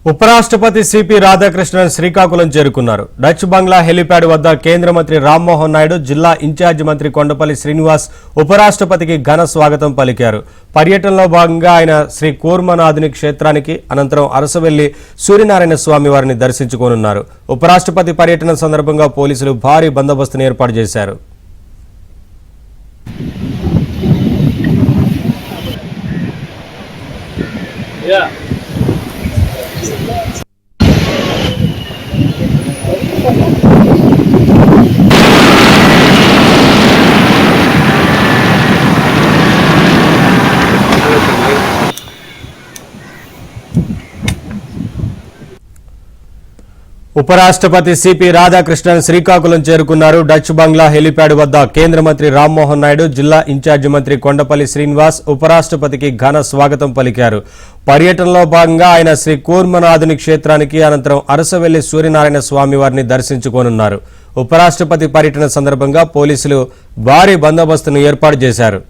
ఉపరాష్ట్రపతి సిపి రాధాకృష్ణన్ శ్రీకాకుళం చేరుకున్నారు. డచ్ బంగ్లా హెలిప్యాడ్ వద్ద కేంద్ర మంత్రి రామ్మోహన్ నాయుడు, జిల్లా ఇన్ఛార్జి మంత్రి కొండపల్లి శ్రీనివాస్ ఉపరాష్ట్రపతికి ఘన స్వాగతం పలికారు. పర్యటనలో భాగంగా ఆయన శ్రీ కూర్మనాథుని క్షేత్రానికి, అనంతరం అరసవెల్లి సూర్యనారాయణ స్వామి వారిని దర్శించుకోనున్నారు. ఉపరాష్ట్రపతి పర్యటన సందర్భంగా పోలీసులు భారీ బందోబస్తును ఏర్పాటు చేశారు. ఉపరాష్ట్రపతి సిపి రాధాకృష్ణన్ శ్రీకాకుళం చేరుకున్నారు. డచ్ బంగ్లా హెలిప్యాడ్ వద్ద కేంద్ర మంత్రి రామ్మోహన్ నాయుడు, జిల్లా ఇన్ఛార్జి మంత్రి కొండపల్లి శ్రీనివాస్ ఉపరాష్ట్రపతికి ఘన స్వాగతం పలికారు. పర్యటనలో భాగంగా ఆయన శ్రీ కూర్మనాథుని క్షేత్రానికి, అనంతరం అరసవెల్లి సూర్యనారాయణ స్వామి వారిని దర్శించుకోనున్నారు. ఉపరాష్ట్రపతి పర్యటన సందర్భంగా పోలీసులు భారీ బందోబస్తును ఏర్పాటు చేశారు.